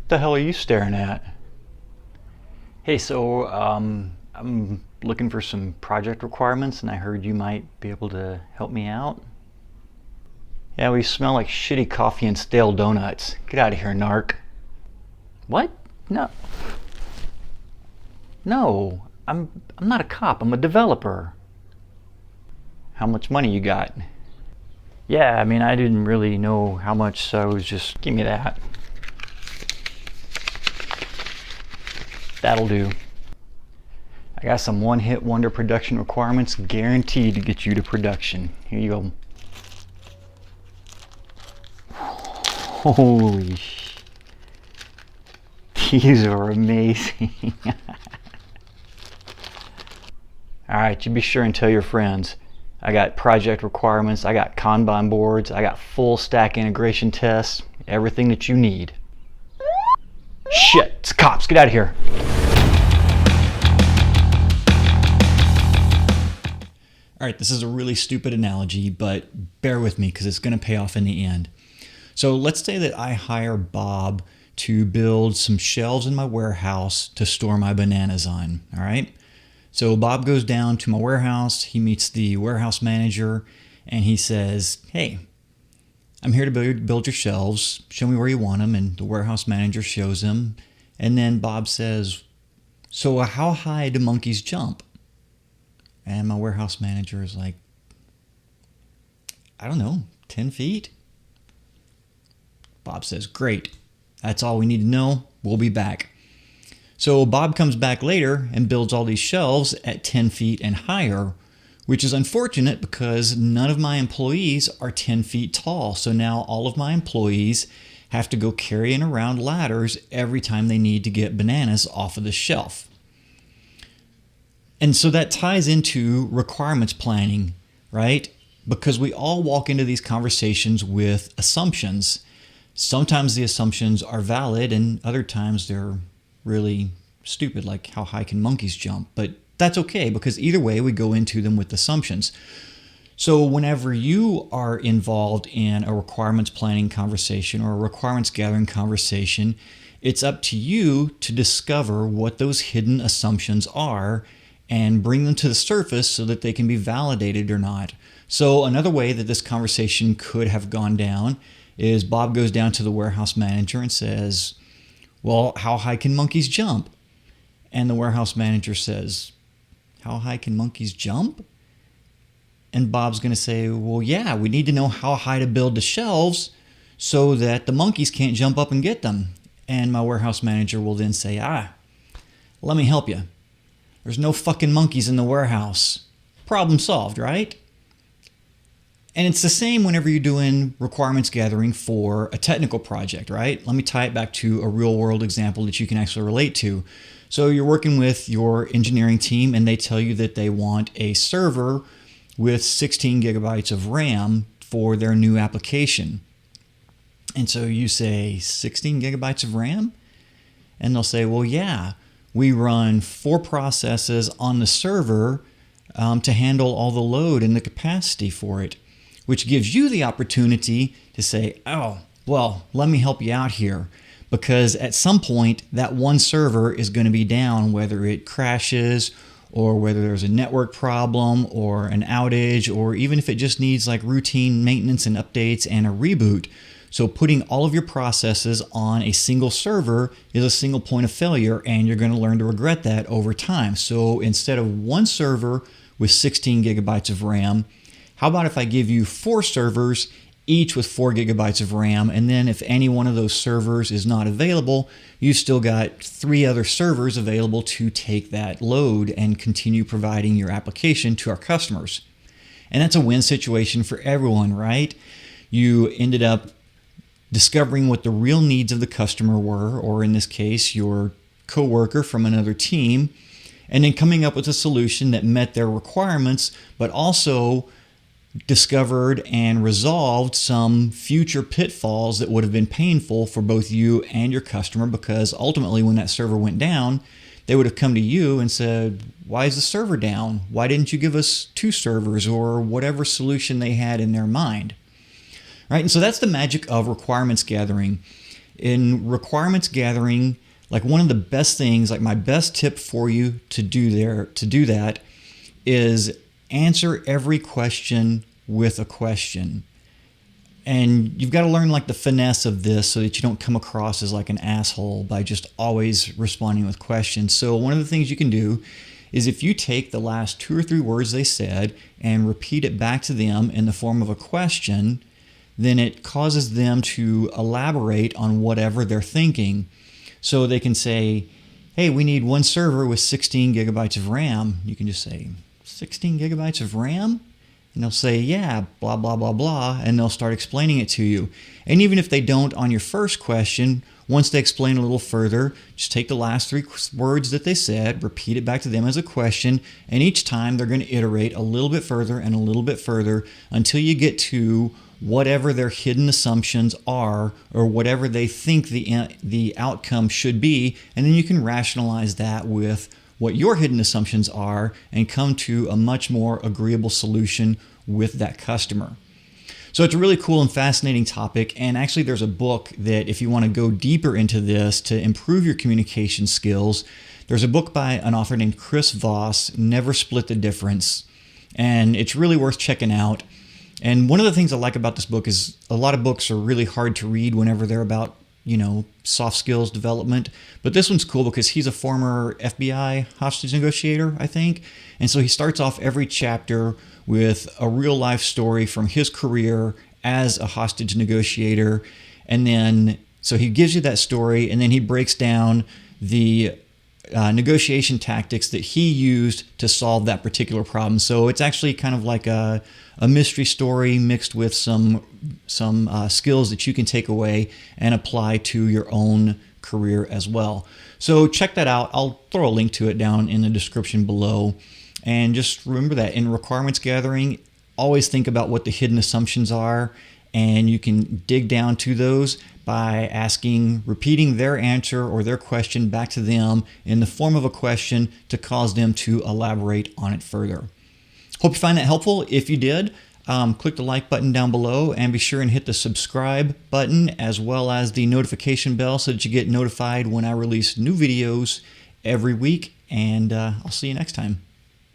The hell are you staring at? Hey, I'm looking for some project requirements and I heard you might be able to help me out. Yeah, we smell like shitty coffee and stale donuts. Get out of here, narc. What? No. No. I'm not a cop. I'm a developer. How much money you got? Yeah, I mean, I didn't really know how much, so I was just give me that. That'll do. I got some one-hit wonder production requirements guaranteed to get you to production. Here you go. Holy sh! These are amazing. Alright, you be sure and tell your friends. I got project requirements, I got Kanban boards, I got full stack integration tests, everything that you need. Shit, it's cops, get out of here. Alright, this is a really stupid analogy, but bear with me because it's going to pay off in the end. So let's say that I hire Bob to build some shelves in my warehouse to store my bananas on, alright? So Bob goes down to my warehouse, he meets the warehouse manager, and he says, hey, I'm here to build your shelves, show me where you want them, and the warehouse manager shows him, and then Bob says, so how high do monkeys jump? And my warehouse manager is like, I don't know, 10 feet? Bob says, great, that's all we need to know, we'll be back. So Bob comes back later and builds all these shelves at 10 feet and higher, which is unfortunate because none of my employees are 10 feet tall. So now all of my employees have to go carrying around ladders every time they need to get bananas off of the shelf. And so that ties into requirements planning, right? Because we all walk into these conversations with assumptions. Sometimes the assumptions are valid and other times they're really stupid, like how high can monkeys jump? But that's okay because either way we go into them with assumptions. So whenever you are involved in a requirements planning conversation or a requirements gathering conversation, it's up to you to discover what those hidden assumptions are and bring them to the surface so that they can be validated or not. So another way that this conversation could have gone down is Bob goes down to the warehouse manager and says, well, how high can monkeys jump? And the warehouse manager says, how high can monkeys jump? And Bob's going to say, well, yeah, we need to know how high to build the shelves so that the monkeys can't jump up and get them. And my warehouse manager will then say, let me help you. There's no fucking monkeys in the warehouse. Problem solved, right? And it's the same whenever you're doing requirements gathering for a technical project, right? Let me tie it back to a real world example that you can actually relate to. So you're working with your engineering team and they tell you that they want a server with 16 gigabytes of RAM for their new application. And so you say 16 gigabytes of RAM? And they'll say, well, yeah, we run 4 processes on the server to handle all the load and the capacity for it, which gives you the opportunity to say, oh, well, let me help you out here. Because at some point, that one server is going to be down, whether it crashes or whether there's a network problem or an outage, or even if it just needs like routine maintenance and updates and a reboot. So putting all of your processes on a single server is a single point of failure, and you're going to learn to regret that over time. So instead of one server with 16 gigabytes of RAM, how about if I give you 4 servers, each with 4 gigabytes of RAM, and then if any one of those servers is not available, you still got 3 other servers available to take that load and continue providing your application to our customers. And that's a win situation for everyone, right? You ended up discovering what the real needs of the customer were, or in this case, your coworker from another team, and then coming up with a solution that met their requirements, but also discovered and resolved some future pitfalls that would have been painful for both you and your customer, because ultimately when that server went down, they would have come to you and said, why is the server down? Why didn't you give us 2 servers, or whatever solution they had in their mind? Right? And so that's the magic of requirements gathering, In requirements gathering, like one of the best things, like my best tip for you to do that is answer every question with a question. And you've got to learn like the finesse of this so that you don't come across as like an asshole by just always responding with questions. So one of the things you can do is if you take the last 2 or 3 words they said and repeat it back to them in the form of a question, then it causes them to elaborate on whatever they're thinking. So they can say, hey, we need one server with 16 gigabytes of RAM. You can just say, 16 gigabytes of RAM? And they'll say, yeah, blah, blah, blah, blah, and they'll start explaining it to you. And even if they don't on your first question, once they explain a little further, just take the last 3 words that they said, repeat it back to them as a question, and each time they're going to iterate a little bit further and a little bit further until you get to whatever their hidden assumptions are or whatever they think the outcome should be, and then you can rationalize that with what your hidden assumptions are and come to a much more agreeable solution with that customer. So it's a really cool and fascinating topic, and actually there's a book that if you want to go deeper into this to improve your communication skills, there's a book by an author named Chris Voss, Never Split the Difference, and it's really worth checking out. And one of the things I like about this book is a lot of books are really hard to read whenever they're about soft skills development. But this one's cool because he's a former FBI hostage negotiator, I think. And so he starts off every chapter with a real life story from his career as a hostage negotiator. And then, so he gives you that story, and then he breaks down the negotiation tactics that he used to solve that particular problem. So it's actually kind of like a mystery story mixed with some skills that you can take away and apply to your own career as well. So check that out. I'll throw a link to it down in the description below. And just remember that in requirements gathering, always think about what the hidden assumptions are, and you can dig down to those by repeating their answer or their question back to them in the form of a question to cause them to elaborate on it further. Hope you find that helpful. If you did, click the like button down below and be sure and hit the subscribe button as well as the notification bell so that you get notified when I release new videos every week. And I'll see you next time.